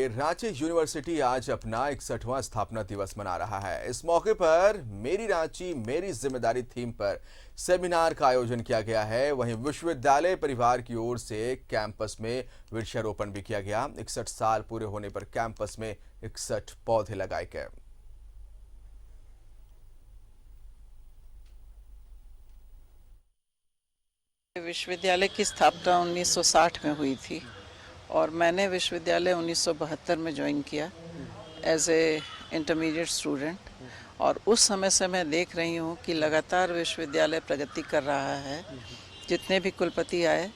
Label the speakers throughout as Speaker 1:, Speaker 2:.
Speaker 1: Ranchi university आज अपना 61वां स्थापना दिवस मना रहा है। इस मौके पर मेरी रांची मेरी जिम्मेदारी थीम पर सेमिनार का आयोजन किया गया है। वहीं विश्वविद्यालय परिवार की ओर से कैंपस में वृक्षारोपण भी किया गया। 61 साल पूरे होने पर कैंपस में 61 पौधे लगाए गए।
Speaker 2: विश्वविद्यालय की स्थापना 1960 में हुई थी और मैंने विश्वविद्यालय 1972 में ज्वाइन किया एज ए इंटरमीडिएट स्टूडेंट। और उस समय से मैं देख रही हूँ कि लगातार विश्वविद्यालय प्रगति कर रहा है। जितने भी कुलपति आए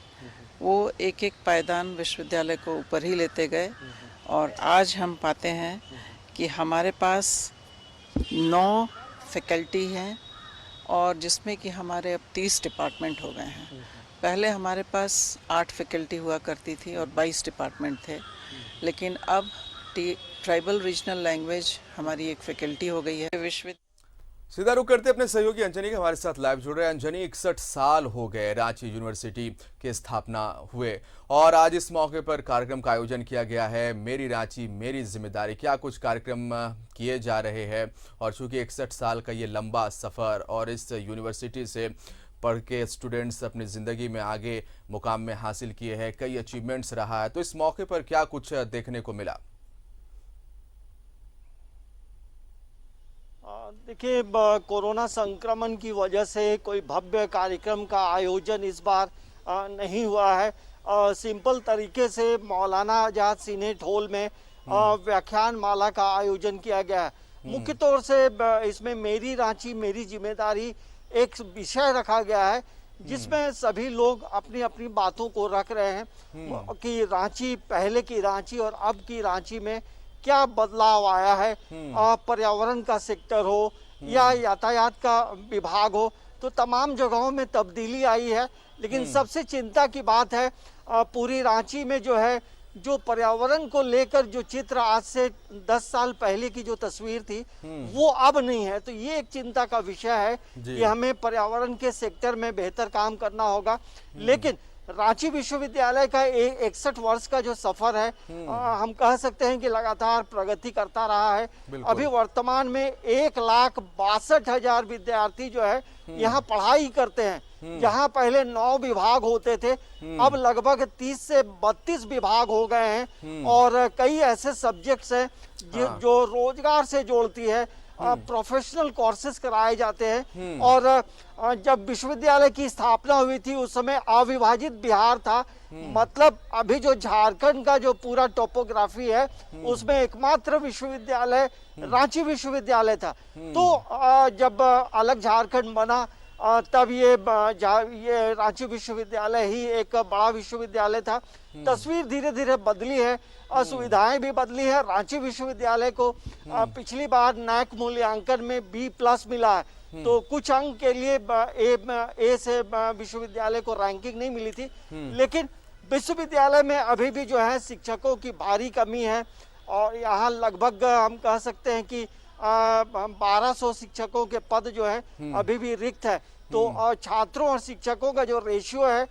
Speaker 2: वो एक एक पायदान विश्वविद्यालय को ऊपर ही लेते गए और आज हम पाते हैं कि हमारे पास 9 फैकल्टी हैं और जिसमें कि हमारे अब 30 डिपार्टमेंट हो गए हैं। पहले हमारे पास 8 फैकल्टी हुआ करती थी और 22 डिपार्टमेंट थे, लेकिन अब ट्राइबल रीजनल लैंग्वेज हमारी एक फैकल्टी हो गई है।
Speaker 1: सीधा रुख करते अपने सहयोगी अंजनी के हमारे साथ लाइव जुड़ रहे हैं। अंजनी, 61 साल हो गए रांची यूनिवर्सिटी की स्थापना हुए और आज इस मौके पर कार्यक्रम का आयोजन किया गया है। मेरी रांची मेरी जिम्मेदारी, क्या कुछ कार्यक्रम किए जा रहे हैं? और चूंकि 61 साल का ये लंबा सफ़र और इस यूनिवर्सिटी से पढ़ के स्टूडेंट्स अपनी ज़िंदगी में आगे मुकाम में हासिल किए हैं, कई अचीवमेंट्स रहा है, तो इस मौके पर क्या कुछ देखने को मिला?
Speaker 3: देखिए, कोरोना संक्रमण की वजह से कोई भव्य कार्यक्रम का आयोजन इस बार नहीं हुआ है। सिंपल तरीके से मौलाना आजाद सीनेट हॉल में व्याख्यान माला का आयोजन किया गया है। मुख्य तौर से इसमें मेरी रांची मेरी जिम्मेदारी एक विषय रखा गया है जिसमें सभी लोग अपनी अपनी बातों को रख रहे हैं कि रांची, पहले की रांची और अब की रांची में क्या बदलाव आया है। पर्यावरण का सेक्टर हो या यातायात का विभाग हो, तो तमाम जगहों में तब्दीली आई है। लेकिन सबसे चिंता की बात है पूरी रांची में जो है, जो पर्यावरण को लेकर जो चित्र आज से 10 साल पहले की जो तस्वीर थी वो अब नहीं है। तो ये एक चिंता का विषय है कि हमें पर्यावरण के सेक्टर में बेहतर काम करना होगा। लेकिन रांची विश्वविद्यालय का 61 वर्ष का जो सफर है, हम कह सकते हैं कि लगातार प्रगति करता रहा है। अभी वर्तमान में 1,62,000 विद्यार्थी जो है यहाँ पढ़ाई करते हैं। जहाँ पहले 9 विभाग होते थे, अब लगभग 30 से 32 विभाग हो गए हैं और कई ऐसे सब्जेक्ट्स हैं जो रोजगार से जोड़ती है। प्रोफेशनल कोर्सेज कराए जाते हैं। और जब विश्वविद्यालय की स्थापना हुई थी उस समय अविभाजित बिहार था। मतलब अभी जो झारखंड का जो पूरा टोपोग्राफी है उसमें एकमात्र विश्वविद्यालय रांची विश्वविद्यालय था। तो जब अलग झारखंड बना तब ये रांची विश्वविद्यालय ही एक बड़ा विश्वविद्यालय था। तस्वीर धीरे धीरे बदली है, सुविधाएं भी बदली है। रांची विश्वविद्यालय को पिछली बार नैक मूल्यांकन में B+ मिला है, तो कुछ अंक के लिए ए से विश्वविद्यालय को रैंकिंग नहीं मिली थी। लेकिन विश्वविद्यालय में अभी भी जो है शिक्षकों की भारी कमी है और यहाँ लगभग हम कह सकते हैं कि 1200 शिक्षकों के पद जो है अभी भी रिक्त है। तो छात्रों और शिक्षकों का जो रेशियो है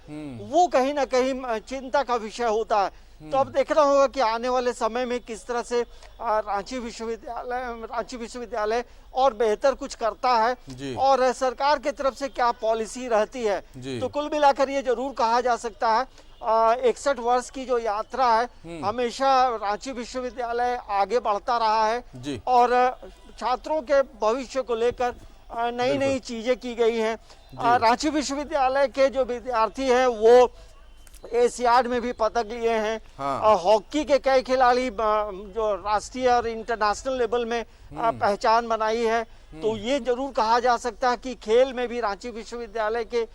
Speaker 3: वो कहीं ना कहीं चिंता का विषय होता है। तो अब देखना होगा कि आने वाले समय में किस तरह से रांची विश्वविद्यालय और बेहतर कुछ करता है और सरकार की तरफ से क्या पॉलिसी रहती है। तो कुल मिलाकर ये जरूर कहा जा सकता है 61 वर्ष की जो यात्रा है हमेशा रांची विश्वविद्यालय आगे बढ़ता रहा है और छात्रों के भविष्य को लेकर नई नई चीजें की गई हैं। रांची विश्वविद्यालय के जो विद्यार्थी हैं वो एशियाड में भी पदक लिए हैं। हॉकी के कई खिलाड़ी जो राष्ट्रीय और इंटरनेशनल लेवल में पहचान बनाई है। तो ये जरूर कहा जा सकता है कि खेल में भी रांची विश्वविद्यालय के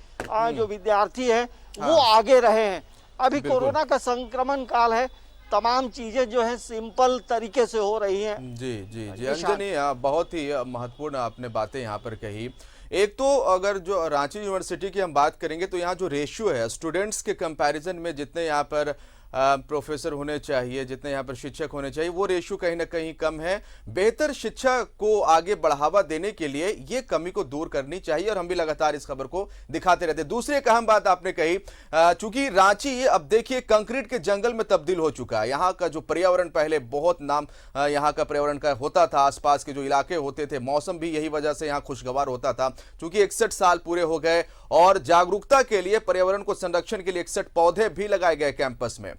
Speaker 3: जो विद्यार्थी हैं वो आगे रहे हैं। अभी कोरोना का संक्रमण काल है, तमाम चीजें जो है सिंपल तरीके से हो रही हैं।
Speaker 1: जी जी जी अंजनी, बहुत ही महत्वपूर्ण आपने बातें यहाँ पर कही। एक तो अगर जो रांची यूनिवर्सिटी की हम बात करेंगे तो यहाँ जो रेशियो है स्टूडेंट्स के कंपैरिजन में, जितने यहाँ पर प्रोफेसर होने चाहिए, जितने यहाँ पर शिक्षक होने चाहिए, वो रेशियो कहीं ना कहीं कम है। बेहतर शिक्षा को आगे बढ़ावा देने के लिए ये कमी को दूर करनी चाहिए और हम भी लगातार इस खबर को दिखाते रहते हैं। दूसरी एक अहम बात आपने कही, चूंकि रांची अब देखिए कंक्रीट के जंगल में तब्दील हो चुका है। यहाँ का जो पर्यावरण पहले बहुत नाम यहाँ का पर्यावरण का होता था, आसपास के जो इलाके होते थे, मौसम भी यही वजह से यहाँ खुशगवार होता था। चूंकि 61 साल पूरे हो गए और जागरूकता के लिए, पर्यावरण को संरक्षण के लिए 61 पौधे भी लगाए गए कैंपस में।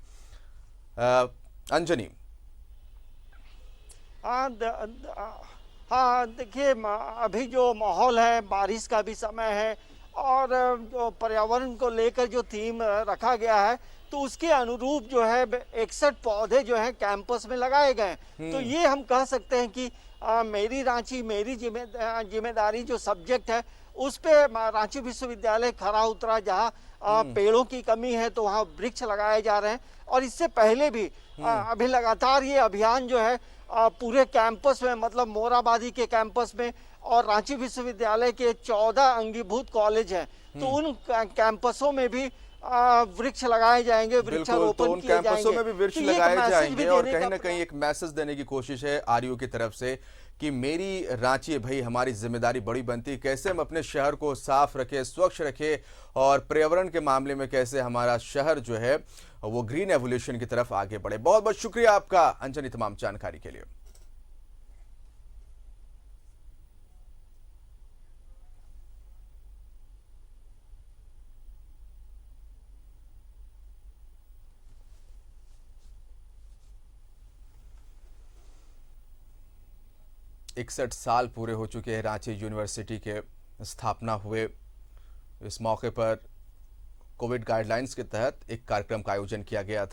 Speaker 1: अंजनी।
Speaker 3: हाँ, देखिए अभी जो माहौल है, बारिश का भी समय है और जो पर्यावरण को लेकर जो थीम रखा गया है, तो उसके अनुरूप जो है 61 पौधे जो है कैंपस में लगाए गए। तो ये हम कह सकते हैं कि मेरी रांची मेरी जिम्मेदारी जो सब्जेक्ट है, उस पे रांची विश्वविद्यालय खरा उतरा। जहाँ पेड़ों की कमी है तो वहाँ वृक्ष लगाए जा रहे हैं। और इससे पहले भी अभी लगातार ये अभियान जो है पूरे कैंपस में, मतलब मोराबादी के कैंपस में और रांची विश्वविद्यालय के 14 अंगीभूत कॉलेज हैं, तो उन कैंपसों में भी वृक्ष लगाए जाएंगे, वृक्षारोपण
Speaker 1: तो उन
Speaker 3: किए जाएंगे।
Speaker 1: कैंपसों में भी वृक्ष
Speaker 3: तो ये एक
Speaker 1: लगाए
Speaker 3: मैसेज
Speaker 1: जाएंगे
Speaker 3: भी
Speaker 1: और
Speaker 3: देने
Speaker 1: कहीं
Speaker 3: का
Speaker 1: ना कहीं एक मैसेज देने की कोशिश है आरयू की तरफ से कि मेरी रांची है भाई, हमारी जिम्मेदारी बड़ी बनती है। कैसे हम अपने शहर को साफ रखें, स्वच्छ रखें और पर्यावरण के मामले में कैसे हमारा शहर जो है वो ग्रीन एवोल्यूशन की तरफ आगे बढ़े। बहुत बहुत शुक्रिया आपका अंजनी, तमाम जानकारी के लिए। इकसठ साल पूरे हो चुके हैं रांची यूनिवर्सिटी के स्थापना हुए। इस मौके पर कोविड गाइडलाइंस के तहत एक कार्यक्रम का आयोजन किया गया था।